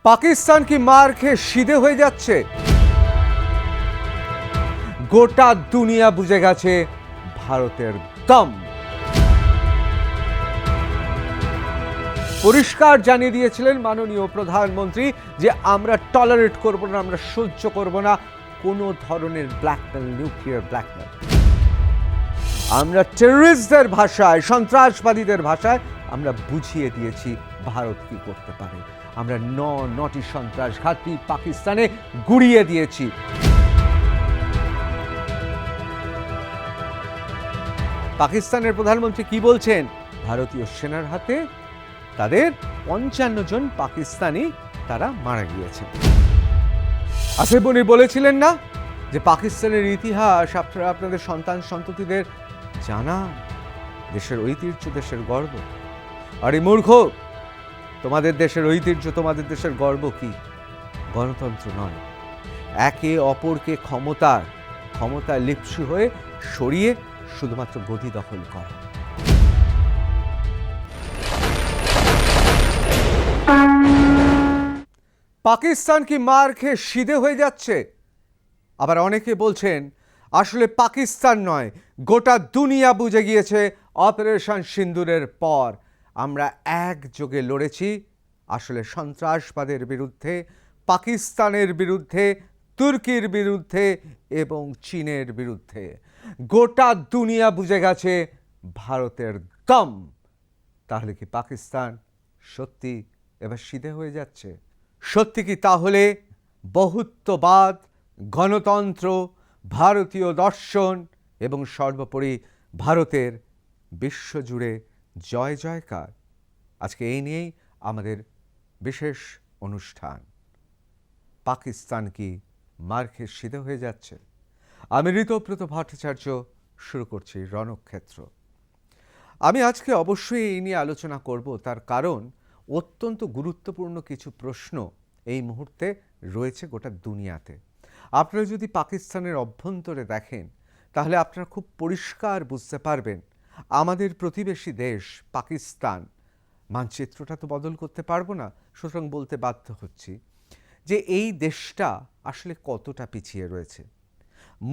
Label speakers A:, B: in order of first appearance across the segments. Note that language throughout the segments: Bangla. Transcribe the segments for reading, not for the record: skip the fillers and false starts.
A: পাকিস্তান কি মার খেয়ে সিধে হয়ে যাচ্ছে? গোটা দুনিয়া বুঝে গেছে ভারতের দম। পরিষ্কার জানিয়ে দিয়েছিলেন মাননীয় প্রধানমন্ত্রী যে আমরা টলারেট করব না, আমরা সহ্য করব না কোনো ধরনের ব্ল্যাকমেল, নিউক্লিয়ার ব্ল্যাকমেল। আমরা টেররিস্টদের ভাষায়, সন্ত্রাসবাদীদের ভাষায় আমরা বুঝিয়ে দিয়েছি ভারত কি করতে পারে। আমরা নটি সন্ত্রাসঘাতী পাকিস্তানে গুড়িয়ে দিয়েছি। পাকিস্তানের প্রধানমন্ত্রী কি বলছেন? ভারতীয় সেনার হাতে তাদের 55 জন পাকিস্তানি তারা মারা গিয়েছেন। আসিফ উনি বলেছিলেন না যে পাকিস্তানের ইতিহাস আপনারা আপনাদের সন্তান সন্ততিদের জানান, দেশের ঐতিহ্য, দেশের গর্ব। আরে মূর্খ, তোমাদের দেশের ঐতিহ্য, তোমাদের দেশের গর্ব কি? গণতন্ত্র নয়, একে অপরকে ক্ষমতায় লিপ্সু হয়ে সরিয়ে শুধুমাত্র গদি দখল করা। পাকিস্তান কি মার খেয়ে সিধে হয়ে যাচ্ছে? আবার অনেকে বলছেন আসলে পাকিস্তান নয়, গোটা দুনিয়া বুঝে গিয়েছে অপারেশন সিন্দুরের পর আমরা একযোগে লড়েছি আসলে সন্ত্রাসবাদের বিরুদ্ধে, পাকিস্তানের বিরুদ্ধে, তুর্কির বিরুদ্ধে এবং চীনের বিরুদ্ধে। গোটা দুনিয়া বুঝে গেছে ভারতের দম। তাহলে কি পাকিস্তান সত্যি এবার সিধে হয়ে যাচ্ছে? সত্যি কি তাহলে বহুত্ববাদ, গণতন্ত্র, ভারতীয় দর্শন এবং সর্বোপরি ভারতের বিশ্বজুড়ে জয় জয়কার? আজকে এই নিয়েই আমাদের বিশেষ অনুষ্ঠান। পাকিস্তান কি মার খেয়ে সিধে হয়ে যাচ্ছে? আমি ঋতব্রত ভট্টাচার্য শুরু করছি রণক্ষেত্র। আমি আজকে অবশ্যই এই নিয়ে আলোচনা করব, তার কারণ অত্যন্ত গুরুত্বপূর্ণ কিছু প্রশ্ন এই মুহূর্তে রয়েছে গোটা দুনিয়াতে। আপনারা যদি পাকিস্তানের অভ্যন্তরে দেখেন তাহলে আপনারা খুব পরিষ্কার বুঝতে পারবেন আমাদের প্রতিবেশী দেশ পাকিস্তান, মানচিত্রটা তো বদল করতে পারবো না, সুতরাং বলতে বাধ্য হচ্ছি যে এই দেশটা আসলে কতটা পিছিয়ে রয়েছে।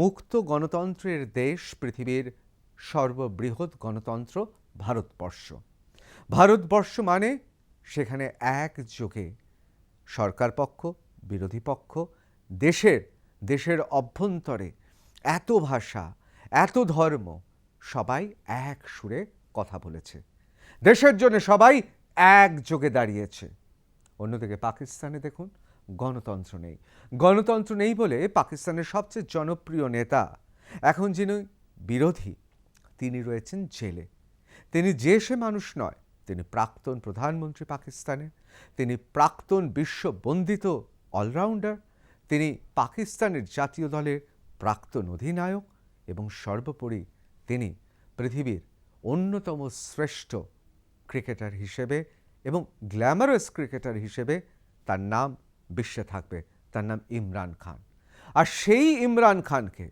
A: মুক্ত গণতন্ত্রের দেশ, পৃথিবীর সর্ববৃহৎ গণতন্ত্র ভারতবর্ষ। ভারতবর্ষ মানে সেখানে একযোগে সরকার পক্ষ, বিরোধী পক্ষ, দেশের অভ্যন্তরে এত ভাষা, এত ধর্ম, সবাই এক সুরে কথা বলেছে, দেশের জন্য সবাই একযোগে দাঁড়িয়েছে। অন্যদিকে পাকিস্তানে দেখুন গণতন্ত্র নেই। গণতন্ত্র নেই বলে পাকিস্তানের সবচেয়ে জনপ্রিয় নেতা, এখন যিনি বিরোধী, তিনি রয়েছেন জেলে। তিনি যে সে মানুষ নয়, তিনি প্রাক্তন প্রধানমন্ত্রী পাকিস্তানের, তিনি প্রাক্তন বিশ্ববন্দিত অলরাউন্ডার, তিনি পাকিস্তানের জাতীয় দলের প্রাক্তন অধিনায়ক এবং সর্বোপরি তিনি পৃথিবীর অন্যতম শ্রেষ্ঠ ক্রিকেটার হিসেবে এবং গ্ল্যামারাস ক্রিকেটার হিসেবে তার নাম বিশ্বে থাকবে, তার নাম ইমরান খান। আর সেই ইমরান খানকে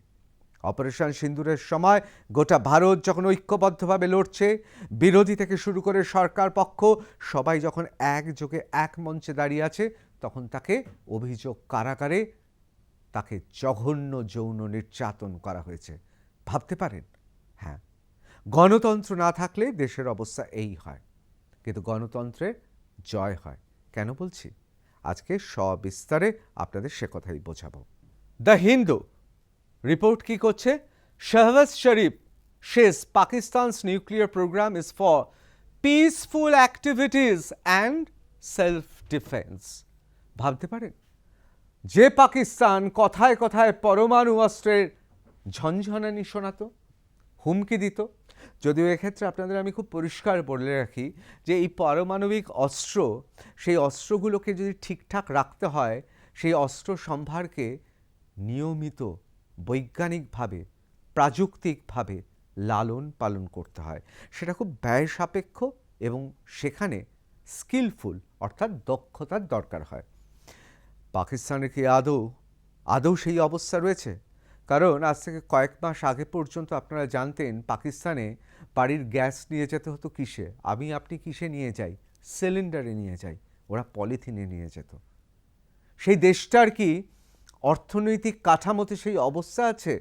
A: অপারেশন সিন্দুরের সময় গোটা ভারত যখন ঐক্যবদ্ধভাবে লড়ছে, বিরোধী থেকে শুরু করে সরকার পক্ষ সবাই যখন একযোগে এক মঞ্চে দাঁড়িয়ে আছে, তখন তাকে অভিযোগ কারাগারে তাকে জঘন্য যৌন নির্যাতন করা হয়েছে। ভাবতে পারেন? হ্যাঁ, গণতন্ত্র না থাকলে দেশের অবস্থা এই হয়, কিন্তু গণতন্ত্রের জয় হয়। কেন বলছি? আজকে সবিস্তারে আপনাদের সে কথাই বোঝাবো। দ্য হিন্দু রিপোর্ট কি করছে? শাহবাজ শরীফ says Pakistan's nuclear program is for peaceful activities and self-defense. ভাবতে পারেন, যে পাকিস্তান কথায় কথায় পরমাণু অস্ত্রের ঝনঝনানি শোনাতো, হুমকি দিত। যদিও এক্ষেত্রে আপনাদের আমি খুব পরিষ্কার বলে রাখি যে এই পারমাণবিক অস্ত্র, সেই অস্ত্রগুলোকে যদি ঠিকঠাক রাখতে হয়, সেই অস্ত্র সম্ভারকে নিয়মিত বৈজ্ঞানিকভাবে, প্রাযুক্তিকভাবে লালন পালন করতে হয়। সেটা খুব ব্যয় সাপেক্ষ এবং সেখানে স্কিলফুল অর্থাৎ দক্ষতার দরকার হয়। পাকিস্তানের কি আদৌ সেই অবস্থা রয়েছে? কারণ আজ থেকে কয়েক মাস আগে পর্যন্ত আপনারা জানতেন পাকিস্তানে বাড়ির গ্যাস নিয়ে যেতে হতো কিসে? আপনি কিসে নিয়ে যাই? সিলিন্ডারে নিয়ে যাই, ওরা পলিথিনে নিয়ে যেত। সেই দেশটার কি অর্থনৈতিক কাঠামোতে সেই অবস্থা আছে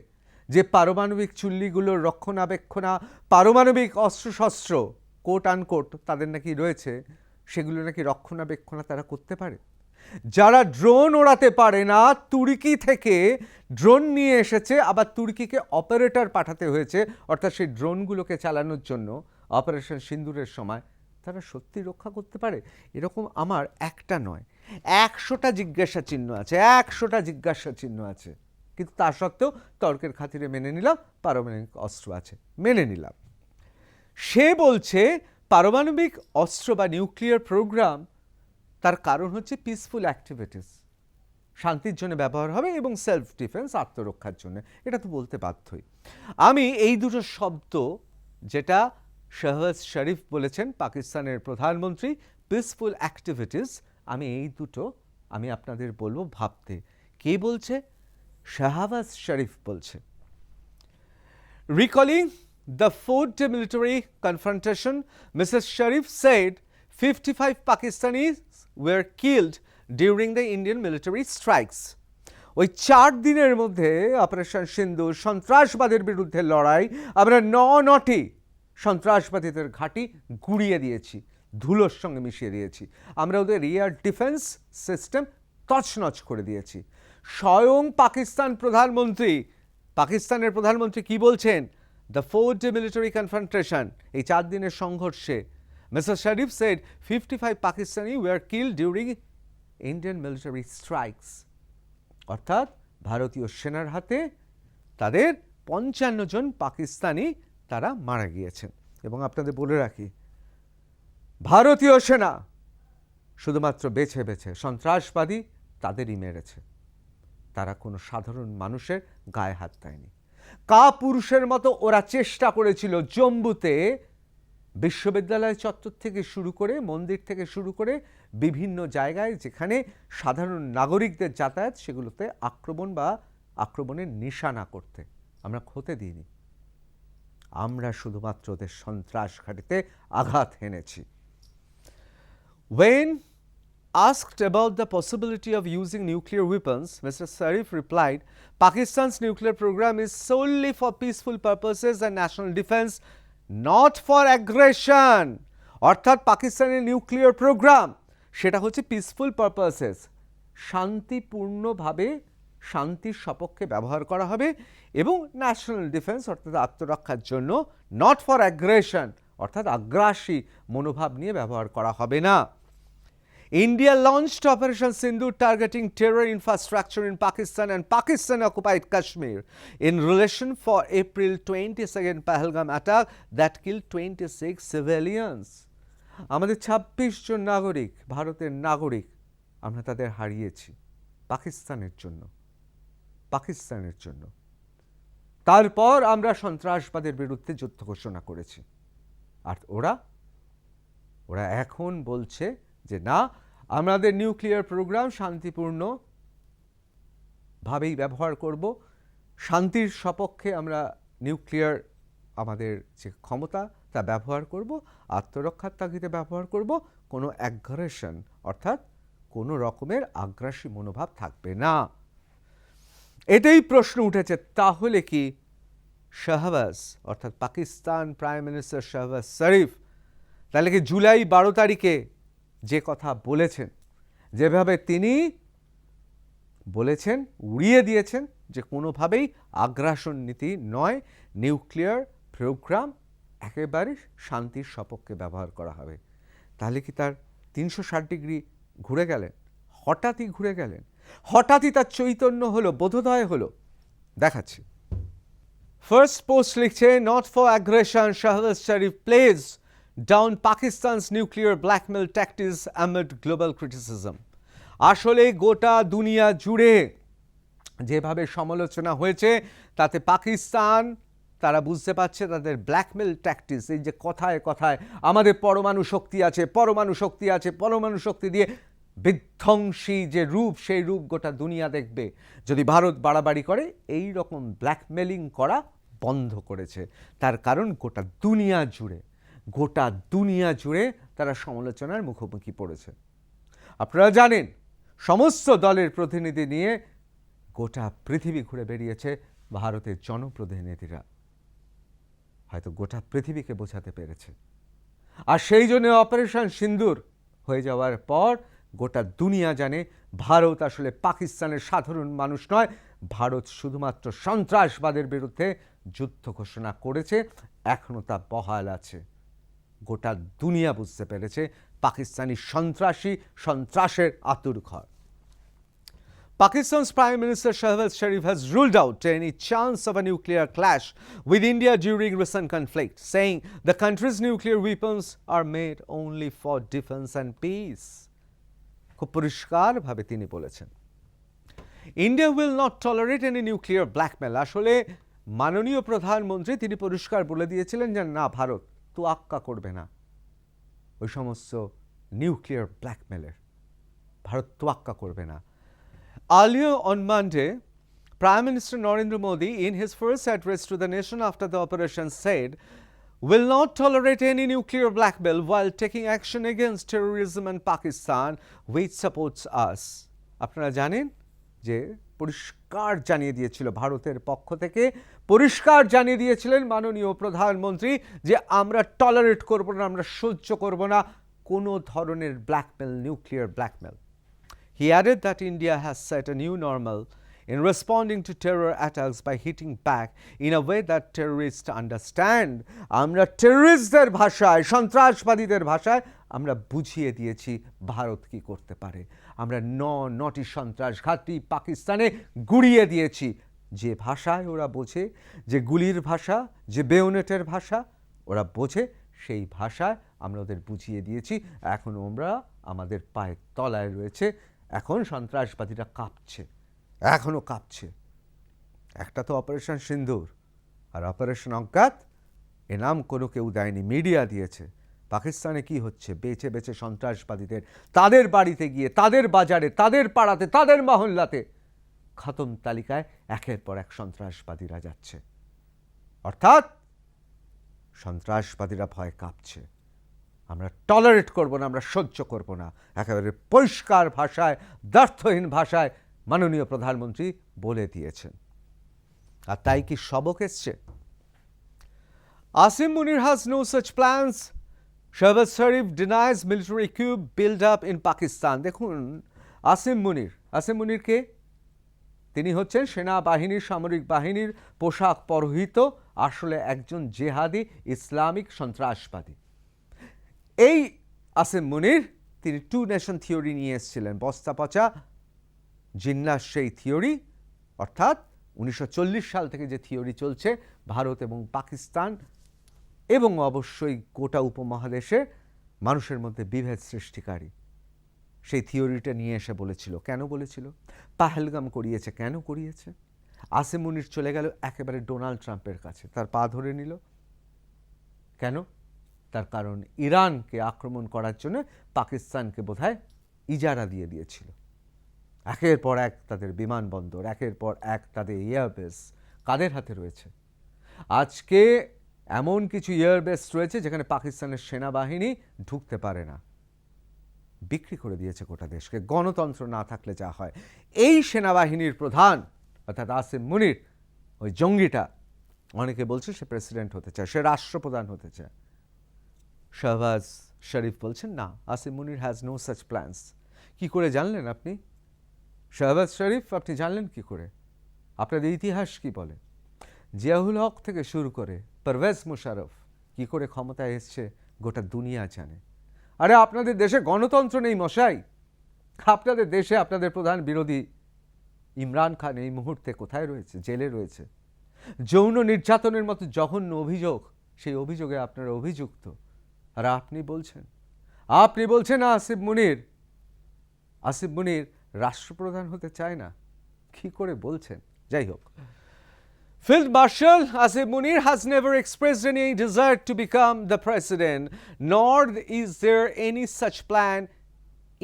A: যে পারমাণবিক চুল্লিগুলোর রক্ষণাবেক্ষণা, পারমাণবিক অস্ত্রশস্ত্র কোট আনকোট তাদের নাকি রয়েছে, সেগুলো নাকি রক্ষণাবেক্ষণা তারা করতে পারে? যারা ড্রোন ওড়াতে পারে না, তুর্কি থেকে ড্রোন নিয়ে এসেছে, আবার তুর্কিকে অপারেটর পাঠাতে হয়েছে, অর্থাৎ সেই ড্রোনগুলোকে চালানোর জন্য অপারেশন সিন্দুরের সময়, তারা সত্যি রক্ষা করতে পারে? এরকম আমার একটা নয়, 100টা জিজ্ঞাসা চিহ্ন আছে, 100টা জিজ্ঞাসা চিহ্ন আছে। কিন্তু তা সত্ত্বেও তর্কের খাতিরে মেনে নিলাম পারমাণবিক অস্ত্র আছে, মেনে নিলাম। সে বলছে পারমাণবিক অস্ত্র বা নিউক্লিয়ার প্রোগ্রাম, তার কারণ হচ্ছে পিসফুল অ্যাক্টিভিটিস, শান্তির জন্য ব্যবহার হবে এবং সেলফ ডিফেন্স, আত্মরক্ষার জন্য। এটা তো বলতে বাধ্যই। আমি এই দুটো শব্দ, যেটা শাহবাজ শরীফ বলেছেন পাকিস্তানের প্রধানমন্ত্রী, পিসফুল অ্যাক্টিভিটিস, আমি এই দুটো আমি আপনাদের বলবো ভাবতে। কে বলছে? শাহবাজ শরীফ বলছে। Recalling the four-day military confrontation, Mrs. Sharif said 55 Pakistanis were killed during the Indian military strikes. ওই 4 দিনের মধ্যে অপারেশন সিন্দুর, সন্ত্রাসবাদের বিরুদ্ধে লড়াই, আমরা 9টি সন্ত্রাসবাদীদের ঘাঁটি গুড়িয়ে দিয়েছি, ধুলোর সঙ্গে মিশিয়ে দিয়েছি। আমরা ওদের এয়ার ডিফেন্স সিস্টেম তছনছ করে দিয়েছি। স্বয়ং পাকিস্তানের প্রধানমন্ত্রী কি বলছেন? দ্য 4-day মিলিটারি কনফ্রন্টেশন, এই 4 দিনের সংঘর্ষে, mister Sharif said 55 Pakistani were killed during Indian military strikes. অর্থাৎ ভারতীয় সেনার হাতে তাদের 55 জন পাকিস্তানি তারা মারা গিয়েছেন। এবং আপনাদের বলে রাখি, ভারতীয় সেনা শুধুমাত্র বেছে বেছে সন্ত্রাসবাদী তাদেরই মেরেছে, তারা কোনো সাধারণ মানুষের গায়ে হাত দেয়নি। কাপুরুষের মতো ওরা চেষ্টা করেছিল জম্মুতে বিশ্ববিদ্যালয় চত্বর থেকে শুরু করে, মন্দির থেকে শুরু করে বিভিন্ন জায়গায় যেখানে সাধারণ নাগরিকদের যাতায়াত, সেগুলোতে আক্রমণ বা আক্রমণের নিশানা করতে। আমরা হতে দিইনি, আমরা শুধুমাত্র ওদের সন্ত্রাস ঘাঁটিতে আঘাত হেনেছি। When asked about the possibility of using nuclear weapons, Mr. Sharif replied, Pakistan's nuclear program is solely for peaceful purposes and national defense, not for aggression. অর্থাৎ পাকিস্তানের নিউক্লিয়ার প্রোগ্রাম সেটা হচ্ছে পিসফুল পারপাসেস, শান্তিপূর্ণভাবে শান্তির সপক্ষে ব্যবহার করা হবে, এবং ন্যাশনাল ডিফেন্স অর্থাৎ আত্মরক্ষার জন্য, নট ফর অ্যাগ্রেশন অর্থাৎ আগ্রাসী মনোভাব নিয়ে ব্যবহার করা হবে না। India launched Operation Sindoor targeting terror infrastructure in Pakistan and Pakistan-occupied Kashmir in relation for April 22nd Pahalgam attack that killed 26 civilians. আমাদের 26 জন নাগরিক, ভারতের নাগরিক, আমরা তাদের হারিয়েছি পাকিস্তানের জন্য। তারপর আমরা সন্ত্রাসবাদের বিরুদ্ধে যুদ্ধ ঘোষণা করেছি। আর ওরা এখন বলছে যে না, আমাদের নিউক্লিয়ার প্রোগ্রাম শান্তিপূর্ণ ভাবেই ব্যবহার করব, শান্তির সপক্ষে আমরা নিউক্লিয়ার আমাদের যে ক্ষমতা তা ব্যবহার করব, আত্মরক্ষার তাগিদে ব্যবহার করব, কোনো অ্যাগ্রেশন অর্থাৎ কোনো রকমের আগ্রাসী মনোভাব থাকবে না। এটাই প্রশ্ন উঠেছে, তাহলে কি শাহবাজ অর্থাৎ পাকিস্তান প্রাইম মিনিস্টার শাহবাজ শরীফ, তাহলে কি জুলাই 12 তারিখে যে কথা বলেছেন, যেভাবে তিনি বলেছেন, উড়িয়ে দিয়েছেন যে কোনোভাবেই আগ্রাসন নীতি নয়, নিউক্লিয়ার প্রোগ্রাম একেবারে শান্তির সপক্ষে ব্যবহার করা হবে, তাহলে কি তার 360 ডিগ্রি ঘুরে গেলেন? হঠাৎই তার চৈতন্য হলো, বোধোদয় হলো। দেখাচ্ছি। ফার্স্ট পোস্ট লিখছে, not for aggression, Shahbaz Sharif pledge down Pakistan's nuclear blackmail tactics amid global criticism. আসলে গোটা দুনিয়া জুড়ে যেভাবে সমালোচনা হয়েছে, তাতে পাকিস্তান তারা বুঝতে পারছে তাদের ব্ল্যাকমেল ট্যাকটিক্স, এই যে কথায় কথায় আমাদের পরমাণু শক্তি দিয়ে বিধ্বংসী যে রূপ, সেই রূপ গোটা দুনিয়া দেখবে যদি ভারত বাড়াবাড়ি করে, এই রকম ব্ল্যাকমেলিং করা বন্ধ করেছে। তার কারণ গোটা দুনিয়া জুড়ে তারা সমালোচনার মুখোমুখি পড়েছে। আপনারা জানেন সমস্ত দলের প্রতিনিধি নিয়ে গোটা পৃথিবী ঘুরে বেরিয়েছে ভারতের জনপ্রতিনিধিরা। হয়তো গোটা পৃথিবীকে বোঝাতে পেরেছে। আর সেই জন্য অপারেশন সিন্দুর হয়ে যাওয়ার পর গোটা দুনিয়া জানে ভারত আসলে পাকিস্তানের সাধারণ মানুষ নয়, ভারত শুধুমাত্র সন্ত্রাসবাদের বিরুদ্ধে যুদ্ধ ঘোষণা করেছে, এখনও তা বহাল আছে। গোটা দুনিয়া বুঝতে পেরেছে পাকিস্তানি সন্ত্রাসের আতুরঘর। Pakistan's Prime Minister Shehbaz Sharif has ruled out any chance of a nuclear clash with India during recent conflict, saying the country's nuclear weapons are made only for defense and peace. খুব পরিষ্কারভাবে তিনি বলেছেন, India will not tolerate any nuclear blackmail. আসলে মাননীয় প্রধানমন্ত্রী তিনি পরিষ্কার বলে দিয়েছিলেন যে না, ভারত তোয়াক্কা করবে না ওই সমস্ত নিউক্লিয়ার ব্ল্যাকমেলের, ভারত তোয়াক্কা করবে না। Earlier on Monday, Prime Minister Narendra Modi, in his first address to the nation after the operation, said, "Will not tolerate any nuclear blackmail while taking action against terrorism and Pakistan, which supports us." আপনারা জানেন যে পরিষ্কার জানিয়ে দিয়েছিল ভারতের পক্ষ থেকে, পরিষ্কার জানিয়ে দিয়েছিলেন মাননীয় প্রধানমন্ত্রী যে আমরা টলারেট করব না, আমরা সহ্য করব না কোনো ধরনের blackmail, nuclear blackmail. He added that India has set a new normal in responding to terror attacks by hitting back in a way that terrorists understand. আমরা টেররিস্টদের ভাষায়, সন্ত্রাসবাদীদের ভাষায় আমরা বুঝিয়ে দিয়েছি ভারত কি করতে পারে। আমরা নটি সন্ত্রাসঘাতী পাকিস্তানে গুড়িয়ে দিয়েছি। যে ভাষায় ওরা বোঝে, যে গুলির ভাষা, যে বেয়োনেটের ভাষা ওরা বোঝে, সেই ভাষায় আমরা ওদের বুঝিয়ে দিয়েছি। এখন ওরা আমাদের পায়ের তলায় রয়েছে। এখন সন্ত্রাসবাদীরা কাঁপছে, এখনও কাঁপছে। একটা তো অপারেশন সিন্দুর, আর অপারেশন অজ্ঞাত এ নাম কোনো কেউ দেয়নি, মিডিয়া দিয়েছে। পাকিস্তানে কি হচ্ছে? বেছে বেছে সন্ত্রাসবাদীদের তাদের বাড়িতে গিয়ে, তাদের বাজারে, তাদের পাড়াতে, তাদের মহল্লাতে খতম তালিকায় একের পর এক সন্ত্রাসবাদীরা যাচ্ছে। অর্থাৎ সন্ত্রাসবাদীরা ভয় কাঁপছে। আমরা টলারেট করব না, আমরা সহ্য করব না, একেবারে পরিষ্কার ভাষায়, দ্ব্যর্থহীন ভাষায় মাননীয় প্রধানমন্ত্রী বলে দিয়েছেন। আর তাই কি সবক এসছে? Asim Munir has no such plans. Shehbaz Sharif denies military coup build up in Pakistan. দেখুন, আসিম মুনির কে? তিনি হচ্ছেন সেনাবাহিনীর, সামরিক বাহিনীর পোশাক পরিহিত আসলে একজন জেহাদি ইসলামিক সন্ত্রাসবাদী। এই আসিম মুনির তিনি টু নেশন থিওরি নিয়ে এসেছিলেন, বস্তা পচা জিন্নাস সেই থিওরি, অর্থাৎ 1940 সাল থেকে যে থিওরি চলছে ভারত এবং পাকিস্তান এবং অবশ্যই গোটা উপমহাদেশে মানুষের মধ্যে বিভেদ সৃষ্টিকারী, সেই থিওরিটা নিয়ে এসে বলেছিল। কেন বলেছিল? পাহেলগাম করিয়েছে। কেন করিয়েছে? আসিম মুনির চলে গেল একেবারে ডোনাল্ড ট্রাম্পের কাছে, তার পা ধরে নিল। কেন? তার কারণ ইরানকে আক্রমণ করার জন্য পাকিস্তানকে বোধহয় ইজারা দিয়ে দিয়েছিল। একের পর এক তাদের বিমানবন্দর, একের পর এক তাদের এয়ারবেস কাদের হাতে রয়েছে? আজকে এমন কিছু এয়ারবেস রয়েছে যেখানে পাকিস্তানের সেনাবাহিনী ঢুকতে পারে না। বিক্রি করে দিয়েছে গোটা দেশকে। গণতন্ত্র না থাকলে যা হয়। এই সেনাবাহিনীর প্রধান অর্থাৎ আসিম মুনির, ওই জঙ্গিটা, অনেকে বলছে সে প্রেসিডেন্ট হতে চায়, সে রাষ্ট্রপ্রধান হতে চায়। শাহবাজ শরীফ বলছেন না, আসিম মুনির হ্যাজ নো সাচ প্ল্যান্স। কি করে জানলেন আপনি? শাহবাজ শরীফ আপনি জানলেন কি করে? আপনাদের ইতিহাস কি বলে? জিয়াউল হক থেকে শুরু করে পারভেজ মুশারফ কি করে ক্ষমতায় এসছে গোটা দুনিয়া জানে। আরে আপনাদের দেশে গণতন্ত্র নেই মশাই। আপনাদের দেশে আপনাদের প্রধান বিরোধী ইমরান খান এই মুহূর্তে কোথায় রয়েছে? জেলে রয়েছে। যৌন নির্যাতনের মতো জঘন্য অভিযোগ, সেই অভিযোগে আপনারা অভিযুক্ত। আর আপনি বলছেন আসিম মুনির রাষ্ট্রপ্রধান হতে চায় না। কি করে বলছেন? যাই হোক, Field Marshal Asim Munir has never expressed any desire to become the president, nor is there any such plan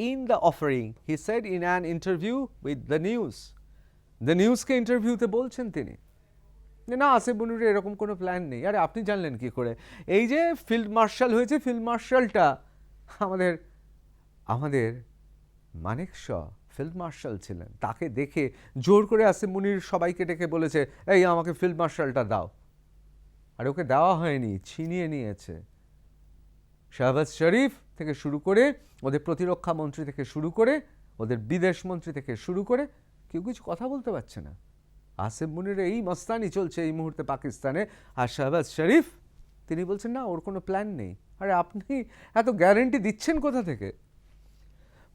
A: in the offering, he said in an interview with the news. The newsকে ইন্টারভিউতে বলছেন তিনি না, আসিম মুনিরের এরকম কোনো প্ল্যান নেই। আরে আপনি জানলেন কি করে? এই যে ফিল্ড মার্শাল হয়েছে, ফিল্ড মার্শালটা আমাদের মানেক শ ফিল্ড মার্শাল ছিলেন, তাকে দেখে জোর করে আসিফ মুনির সবাইকে ডেকে বলেছে, এই আমাকে ফিল্ড মার্শালটা দাও। আর ওকে দেওয়া হয়নি, ছিনিয়ে নিয়েছে। শাহবাজ শরীফ থেকে শুরু করে, ওদের প্রতিরক্ষা মন্ত্রী থেকে শুরু করে, ওদের বিদেশ মন্ত্রী থেকে শুরু করে কেউ কিছু কথা বলতে পারছে না। আসিফ মুনির এই মস্তানি চলছে এই মুহূর্তে পাকিস্তানে, আর শাহবাজ শরীফ তিনি বলছেন না, ওর কোনো প্ল্যান নেই। আরে আপনি এত গ্যারেন্টি দিচ্ছেন কোথা থেকে?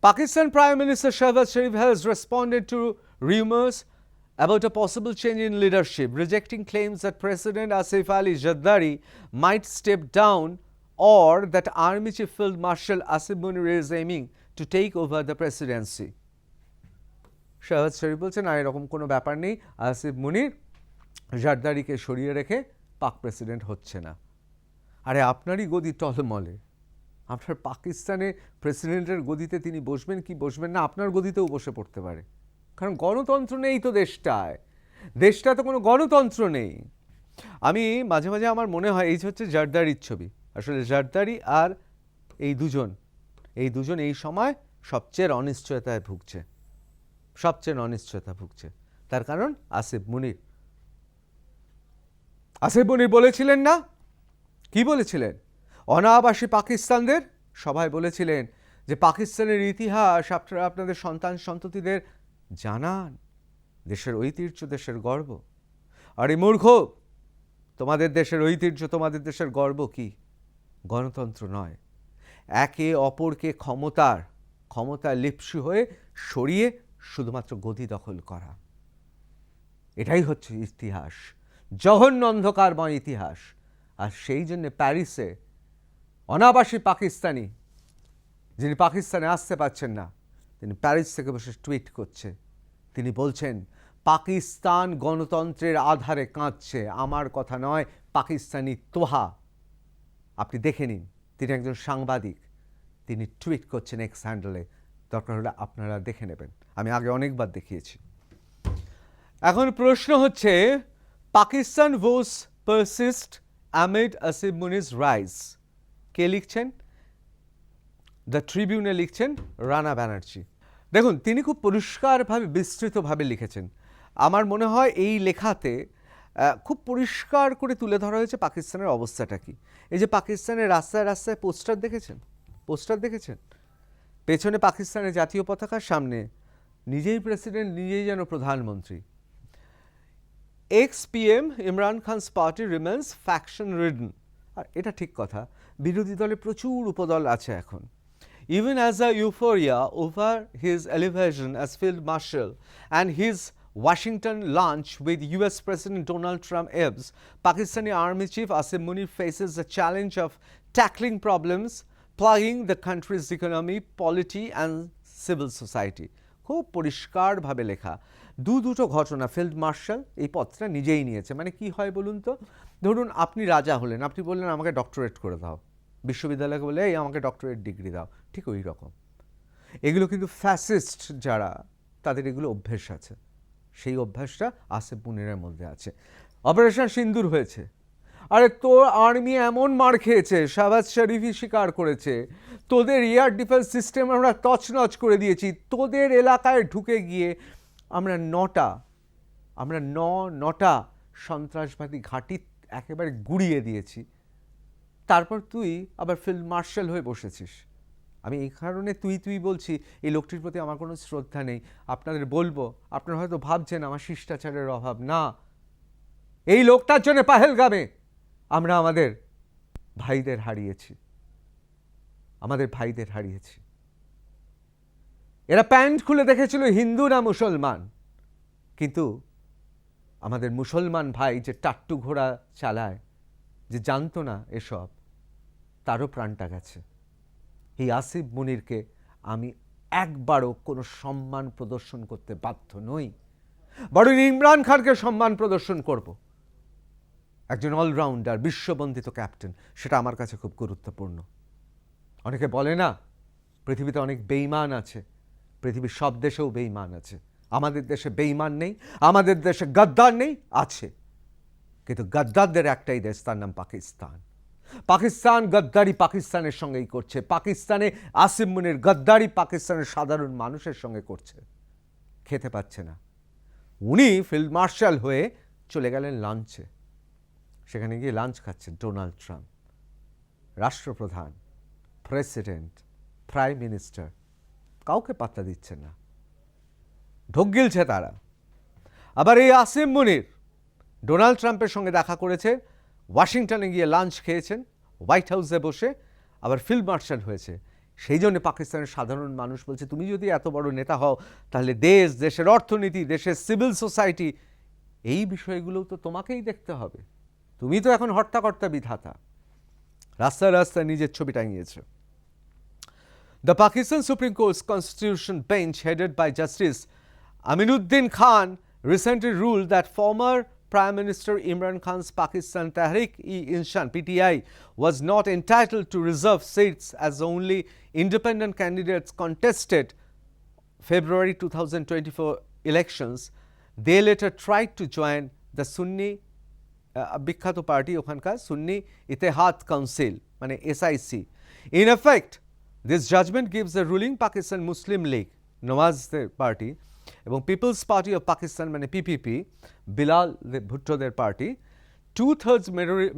A: Pakistan Prime Minister Shehbaz Sharif has responded to rumors about a possible change in leadership, rejecting claims that President Asif Ali Zardari might step down or that Army Chief Field Marshal Asif Munir is aiming to take over the presidency. Shehbaz Sharif বলছেন, না এরকম কোনো ব্যাপার নেই, আসিফ মুনির জারদারিকে সরিয়ে রেখে পাক প্রেসিডেন্ট হচ্ছে না। আরে আপনারই গদি টলমলে, আপনার পাকিস্তানে প্রেসিডেন্টের গদিতে তিনি বসবেন কি বসবেন না, আপনার গদিতেও বসে পড়তে পারে, কারণ গণতন্ত্র নেই তো দেশটায়। দেশটায় তো কোনো গণতন্ত্র নেই। আমি মাঝে মাঝে আমার মনে হয় এই হচ্ছে জারদারির ছবি। আসলে জারদারি আর এই দুজন এই সময় সবচেয়ে অনিশ্চয়তায় ভুগছে, সবচেয়ে অনিশ্চয়তা ভুগছে। তার কারণ আসিফ মুনির বলেছিলেন না, কি বলেছিলেন? অনাবাসী পাকিস্তানদের সবাই বলেছিলেন যে পাকিস্তানের ইতিহাস আপনারা আপনাদের সন্তান সন্ততিদের জানান, দেশের ঐতিহ্য, দেশের গর্ব। আরে মূর্খ, তোমাদের দেশের ঐতিহ্য, তোমাদের দেশের গর্ব কি? গণতন্ত্র নয়, একে অপরকে ক্ষমতায় লিপ্সু হয়ে সরিয়ে শুধুমাত্র গদি দখল করা। এটাই হচ্ছে ইতিহাস, জঘন্য অন্ধকারময় ইতিহাস। আর সেই জন্য প্যারিসে অনাবাসী পাকিস্তানি, যিনি পাকিস্তানে আসতে পারছেন না, তিনি প্যারিস থেকে বসে টুইট করছে। তিনি বলছেন, পাকিস্তান গণতন্ত্রের আধারে কাঁদছে, আমার কথা নয়, পাকিস্তানি তোহা। আপনি দেখে নিন, তিনি একজন সাংবাদিক, তিনি টুইট করছেন এক্স হ্যান্ডেলে, দরকার হলে আপনারা দেখে নেবেন, আমি আগে অনেকবার দেখিয়েছি। এখন প্রশ্ন হচ্ছে, Pakistan woes persist amid Asif Munir's rise। কে লিখছেন? দ্য ট্রিবিউনে লিখছেন রানা ব্যানার্জি। দেখুন, তিনি খুব পরিষ্কারভাবে বিস্তৃতভাবে লিখেছেন। আমার মনে হয় এই লেখাতে খুব পরিষ্কার করে তুলে ধরা হয়েছে পাকিস্তানের অবস্থাটা কি। এই যে পাকিস্তানের রাস্তায় রাস্তায় পোস্টার দেখেছেন, পেছনে পাকিস্তানের জাতীয় পতাকার সামনে নিজেই প্রেসিডেন্ট, নিজেই যেন প্রধানমন্ত্রী। ex-PM Imran Khan's party remains faction ridden। আর এটা ঠিক কথা, বিরোধী দলে প্রচুর উপদল আছে এখন। Even as a euphoria over his elevation as Field Marshal and his Washington lunch with US President Donald Trump ebbs, Pakistani Army Chief Asif Munir faces the challenge of tackling problems plaguing the country's economy, polity and civil society। খুব পরিষ্কারভাবে লেখা। দুটো ঘটনা। ফিল্ড মার্শাল এই পদটা নিজেই নিয়েছে। মানে কি হয় বলুন তো, ধরুন আপনি রাজা হলেন, আপনি বললেন আমাকে ডক্টরেট করে দাও, বিশ্ববিদ্যালয়কে বলে এই আমাকে ডক্টরেট ডিগ্রি দাও, ঠিক ওই রকম। এগুলো কিন্তু ফ্যাসিস্ট যারা, তাদের এগুলো অভ্যেস আছে। সেই অভ্যাসটা আসিফ মুনিরের মধ্যে আছে। অপারেশন সিন্দুর হয়েছে, আরে তোর আর্মি এমন মার খেয়েছে, শাহবাজ শরীফই স্বীকার করেছে, তোদের এয়ার ডিফেন্স সিস্টেম আমরা তছনছ করে দিয়েছি, তোদের এলাকায় ঢুকে গিয়ে আমরা নটা সন্ত্রাসবাদী ঘাঁটি একেবারে গুড়িয়ে দিয়েছি। তারপর তুই আবার ফিল্ড মার্শাল হয়ে বসেছিস। আমি এই কারণে তুই বলছি, এই লোকটির প্রতি আমার কোনো শ্রদ্ধা নেই। আপনাদের বলবো, আপনারা হয়তো ভাবছেন আমার শিষ্টাচারের অভাব, না, এই লোকটার জন্য পাহেলগামে আমরা আমাদের ভাইদের হারিয়েছি। এরা প্যান্ট খুলে দেখেছিল হিন্দু না মুসলমান, কিন্তু আমাদের মুসলমান ভাই যে টাট্টু ঘোড়া চালায়, যে জানতো না এসব, তারও প্রাণটা গেছে। এই আসিফ মুনিরকে আমি একবারও কোনো সম্মান প্রদর্শন করতে বাধ্য নই, বরং ইমরান খানকে সম্মান প্রদর্শন করব। একজন অলরাউন্ডার, বিশ্ববন্দিত ক্যাপ্টেন, সেটা আমার কাছে খুব গুরুত্বপূর্ণ। অনেকে বলে না, পৃথিবীতে অনেক বেঈমান আছে, পৃথিবীর সব দেশেও বেঈমান আছে। আমাদের দেশে বেঈমান নেই, আমাদের দেশে গদ্দার নেই, আছে, কিন্তু গদ্দারদের একটাই দেশ, তার নাম পাকিস্তান। পাকিস্তান গদ্দারি পাকিস্তানের সঙ্গেই করছে, পাকিস্তানে আসিফ মুনির গদ্দারি পাকিস্তানের সাধারণ মানুষের সঙ্গে করছে। খেতে পাচ্ছে না। উনি ফিল্ড মার্শাল হয়ে চলে গেলেন লাঞ্চে। সেখানে গিয়ে লাঞ্চ খাচ্ছে ডোনাল্ড ট্রাম্প, রাষ্ট্রপ্রধান, প্রেসিডেন্ট, প্রাইম মিনিস্টার, কাউকে পাত্তা দিচ্ছে না, ঢোক গিলছে তারা। আবার এই আসিম মুনির ডোনাল্ড ট্রাম্পের সঙ্গে দেখা করেছে, ওয়াশিংটনে গিয়ে লাঞ্চ খেয়েছেন, হোয়াইট হাউসে বসে, আবার ফিল্ড মার্শাল হয়েছে। সেই জন্য পাকিস্তানের সাধারণ মানুষ বলছে, তুমি যদি এত বড় নেতা হও, তাহলে দেশের অর্থনীতি, দেশের সিভিল সোসাইটি, এই বিষয়গুলোও তো তোমাকেই দেখতে হবে। তুমি তো এখন হর্তাকর্তা বিধাতা। রাস্তায় রাস্তায় নিজের ছবি টাঙিয়েছে। The Pakistan Supreme Court's Constitution Bench, headed by Justice Aminuddin Khan, recently ruled that former Prime Minister Imran Khan's Pakistan Tehreek-e-Inshan (PTI) was not entitled to reserve seats as only independent candidates contested February 2024 elections. They later tried to join the Sunni বিখ্যাত পার্টি ওখানকার সুন্নি ইতেহাদ কাউন্সিল মানে SIC. In effect, this judgment gives the ruling Pakistan Muslim League, নওয়াজদের পার্টি, এবং পিপলস পার্টি অফ পাকিস্তান মানে PPP, বিলাল ভুট্টোদের party, 2/3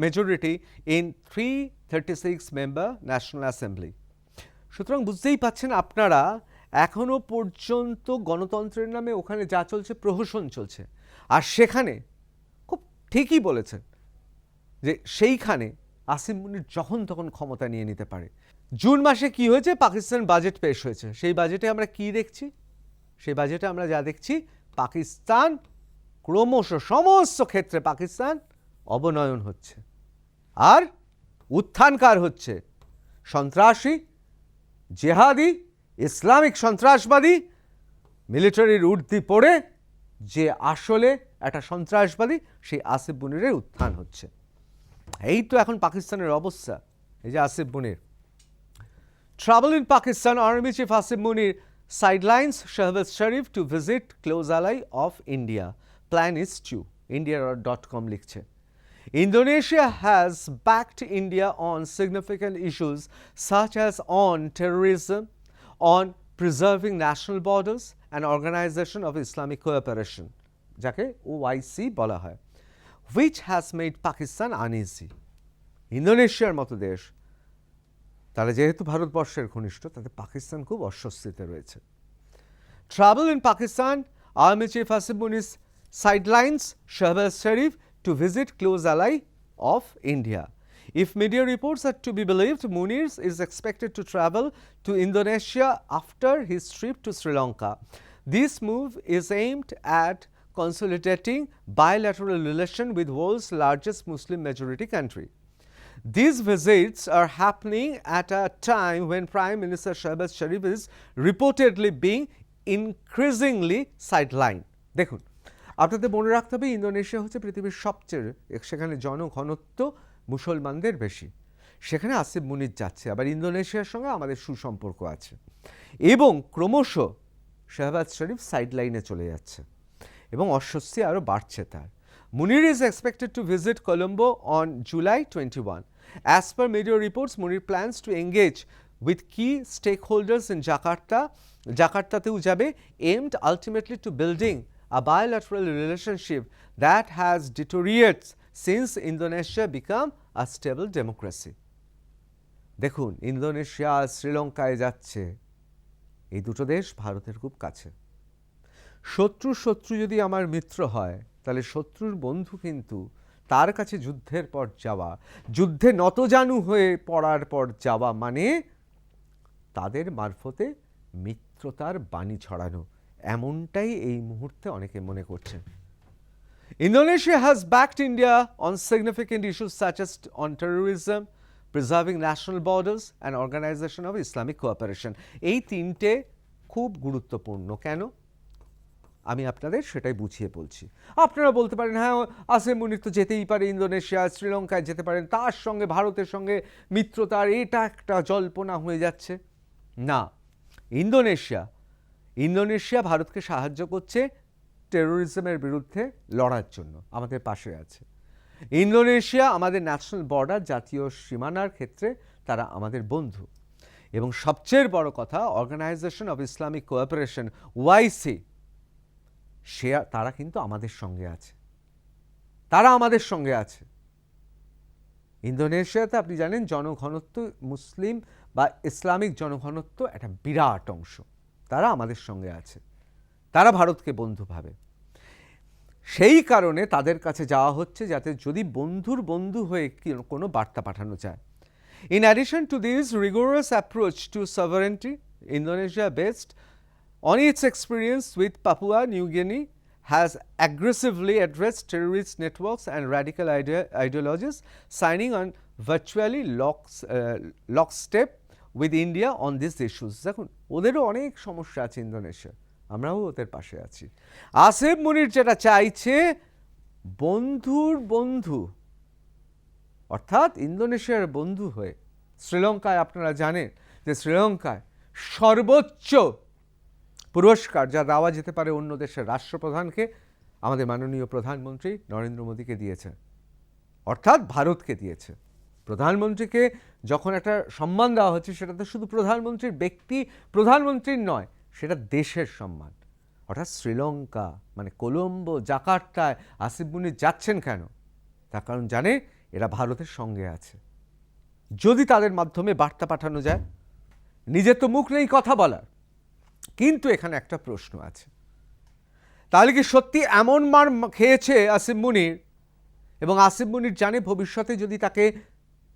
A: majority in 336 member national assembly. সুতরাং বুঝতেই পাচ্ছেন আপনারা, এখনো পর্যন্ত গণতন্ত্রের নামে ওখানে যা চলছে, প্রহসন চলছে। আর সেখানে খুব ঠিকই বলেছেন যে সেইখানে আসিম মুনির যখন তখন ক্ষমতা নিয়ে নিতে পারে। জুন মাসে কি হয়েছে? পাকিস্তান বাজেট পেশ হয়েছে। সেই বাজেটে আমরা কি দেখছি? সেই বাজেটে আমরা যা দেখছি, পাকিস্তান ক্রমশ সমস্ত ক্ষেত্রে পাকিস্তান অবনয়ন হচ্ছে আর উত্থানকার হচ্ছে। সন্ত্রাসী, জেহাদি, ইসলামিক সন্ত্রাসবাদী, মিলিটারির উর্দি পড়ে যে আসলে একটা সন্ত্রাসবাদী, সেই আসিফ মুনিরের উত্থান হচ্ছে। এই তো এখন পাকিস্তানের অবস্থা। এই যে আসিফ মুনির, Trouble in Pakistan, Army Chief Asif Munir sidelines Shehbaz Sharif to visit close ally of India. Plan is to India.com লিখছে। Indonesia has backed India on significant issues such as on terrorism, on preserving national borders and organization of Islamic cooperation, যাকে OIC বলা হয়, which has made Pakistan uneasy. ইন্দোনেশিয়ার মতো দেশ, তারা যেহেতু ভারতবর্ষের ঘনিষ্ঠ, তাতে পাকিস্তান খুব অস্বস্তিতে রয়েছে। Trouble in Pakistan, Army Chief Asif Munir sidelines Shehbaz Sharif to visit close ally of India. If media reports are to be believed, Munir is expected to travel to Indonesia after his trip to Sri Lanka. This move is aimed at consolidating bilateral relation with world's largest Muslim majority country. These visits are happening at a time when Prime Minister Shehbaz Sharif is reportedly being increasingly sidelined. দেখুন, আপনাদের মনে রাখতে হবে, ইন্দোনেশিয়া হচ্ছে পৃথিবীর সবচেয়ে, সেখানে জনঘনত্ব মুসলমানদের বেশি। সেখানে আসিফ মুনির যাচ্ছে, আবার ইন্দোনেশিয়ার সঙ্গে আমাদের সুসম্পর্ক আছে, এবং ক্রমশ শেহবাজ শরীফ সাইডলাইনে চলে যাচ্ছে এবং অস্বস্তি আরও বাড়ছে তার। Munir is expected to visit Colombo on July 21. As per media reports, Munir plans to engage with key stakeholders in Jakarta. Jakartaতেও যাবে, aimed ultimately to building a bilateral relationship that has deteriorated since Indonesia became a stable democracy. দেখুন, ইন্দোনেশিয়া শ্রীলঙ্কায় যাচ্ছে, এই দুটো দেশ ভারতের খুব কাছে। শত্রু যদি আমার মিত্র হয়, তাহলে শত্রুর বন্ধু কিন্তু তার কাছে যুদ্ধের পর যাওয়া, যুদ্ধে নতজানু হয়ে পড়ার পর যাওয়া মানে তাদের মারফতে মিত্রতার বাণী ছড়ানো, এমনটাই এই মুহূর্তে অনেকে মনে করছেন। Indonesia has backed India on significant issues such as on terrorism, preserving national borders and organization of Islamic cooperation. এই তিনটে খুব গুরুত্বপূর্ণ। কেন? আমি আপনাদের সেটাই বুঝিয়ে বলছি। আপনারা বলতে পারেন, হ্যাঁ আসিফ মুনির তো যেতেই পারে, ইন্দোনেশিয়া, শ্রীলঙ্কায় যেতে পারেন, তার সঙ্গে ভারতের সঙ্গে মিত্রতার এটা একটা জল্পনা হয়ে যাচ্ছে। না, ইন্দোনেশিয়া ভারতকে সাহায্য করছে টেরোরিজমের বিরুদ্ধে লড়ার জন্য, আমাদের পাশে আছে। ইন্দোনেশিয়া আমাদের ন্যাশনাল বর্ডার, জাতীয় সীমানার ক্ষেত্রে তারা আমাদের বন্ধু। এবং সবচেয়ে বড় কথা, organisation of Islamic cooperation OIC, তারা কিন্তু আমাদের সঙ্গে আছে, তারা আমাদের সঙ্গে আছে। ইন্দোনেশিয়াতে আপনি জানেন জনঘনত্ব মুসলিম বা ইসলামিক জনঘনত্ব একটা বিরাট অংশ, তারা আমাদের সঙ্গে আছে, তারা ভারতকে বন্ধু ভাবে। সেই কারণে তাদের কাছে যাওয়া হচ্ছে যাতে যদি বন্ধুর বন্ধু হয়ে কোনো বার্তা পাঠানো যায়। In addition to this rigorous approach to sovereignty, Indonesia, based on its experience with Papua New Guinea, has aggressively addressed terrorist networks and radical ideologies, signing on virtually lockstep with India on these issues. দেখুন, ওদেরও অনেক সমস্যা আছে ইন্দোনেশিয়া, আমরাও ওদের পাশে আছি। আসিফ মুনির যেটা চাইছে, বন্ধুর বন্ধু অর্থাৎ ইন্দোনেশিয়ার বন্ধু হয়ে শ্রীলঙ্কায়, আপনারা জানেন যে শ্রীলঙ্কায় সর্বোচ্চ পুরস্কার যা দেওয়া যেতে পারে অন্য দেশের রাষ্ট্রপ্রধানকে আমাদের মাননীয় প্রধানমন্ত্রী নরেন্দ্র মোদীকে দিয়েছে, অর্থাৎ ভারতকে দিয়েছে। প্রধানমন্ত্রীকে যখন একটা সম্মান দেওয়া হচ্ছে, সেটা তো শুধু প্রধানমন্ত্রীর ব্যক্তি, প্রধানমন্ত্রীর নয়, সেটা দেশের সম্মান। অর্থাৎ শ্রীলঙ্কা মানে কলম্বো, জাকার্তায় আসিফ মুনির যাচ্ছেন কেন? তার কারণ জানে এরা ভারতের সঙ্গে আছে। যদি তাদের মাধ্যমে বার্তা পাঠানো যায়, নিজের তো মুখ নেই কথা বলার, কিন্তু এখানে একটা প্রশ্ন আছে, তাহলে কি সত্যি এমন মার খেয়েছে আসিফ মুনির? এবং আসিফ মুনির জানে ভবিষ্যতে যদি তাকে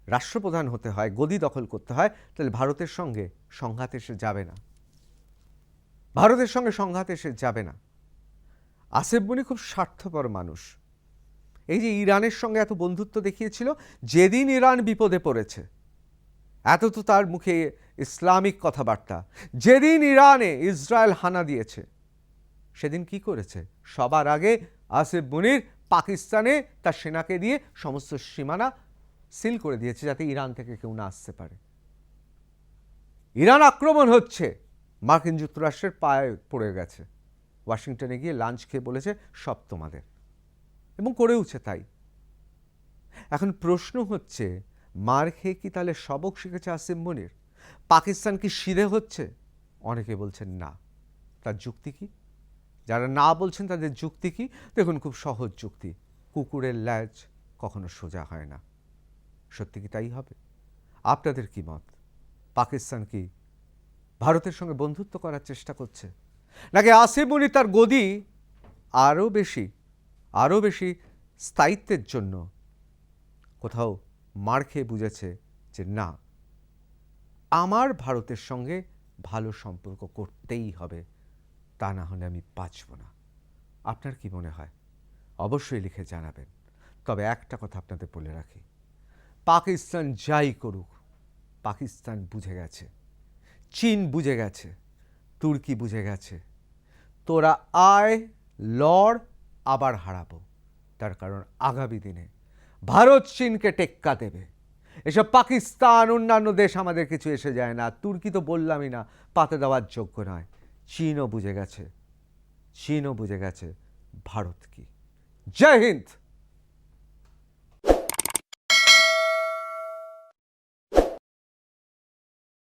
A: রাষ্ট্রপ্রধান হতে হয়, গদি দখল করতে হয়, তাহলে ভারতের সঙ্গে সংঘাত এসে যাবে না, ভারতের সঙ্গে সংঘাত এসে যাবে না। আসিফ মুনির খুব স্বার্থপর মানুষ। এই যে ইরানের সঙ্গে এত বন্ধুত্ব দেখিয়েছিল, যেদিন ইরান বিপদে পড়েছে, এত তো তার মুখে ইসলামিক কথাবার্তা, যেদিন ইরানে ইসরায়েল হানা দিয়েছে, সেদিন কি করেছে? সবার আগে আসিফ মুনির পাকিস্তানে তার সেনাকে দিয়ে সমস্ত সীমানা সিল করে দিয়েছে, যাতে ইরান থেকে কেউ না আসতে পারে। ইরান আক্রমণ হচ্ছে, মার্কিন যুক্তরাষ্ট্রের পায়ে পড়ে গেছে, ওয়াশিংটনে গিয়ে লাঞ্চ খেয়ে বলেছে সব তোমাদের, এবং করেওছে তাই। এখন প্রশ্ন হচ্ছে, মার খেয়ে কি তাহলে সবক শিখেছে আসিফ মুনির? পাকিস্তান কি সিধে হচ্ছে? অনেকে বলছেন না। তার যুক্তি কি? যারা না বলছেন তাদের যুক্তি কি? দেখুন, খুব সহজ যুক্তি, কুকুরের ল্যাজ কখনো সোজা হয় না। সত্যি কি তাই হবে? আপনাদের কি মত? পাকিস্তান কি ভারতের সঙ্গে বন্ধুত্ব করার চেষ্টা করছে, নাকি আসিফ মুনির তার গদি আরও বেশি স্থায়িত্বের জন্য কোথাও মার খেয়ে বুঝেছে যে না, আমার ভারতের সঙ্গে ভালো সম্পর্ক করতেই হবে, তা না হলে আমি বাঁচব না? আপনার কি মনে হয়? অবশ্যই লিখে জানাবেন। তবে একটা কথা আপনাদের বলে রাখি, পাকিস্তান যাই করুক, পাকিস্তান বুঝে গেছে, চীন বুঝে গেছে, তুর্কি বুঝে গেছে, তোরা আয় লড়, আবার হারাবো। তার কারণ আগামী দিনে ভারত চীনকে টেক্কা দেবে। এসব পাকিস্তান অন্যান্য দেশ আমাদের কিছু এসে যায় না, তুর্কি তো বললামই না, পাতে দেওয়ার যোগ্য নয়। চীনও বুঝে গেছে ভারত কি। জয় হিন্দ।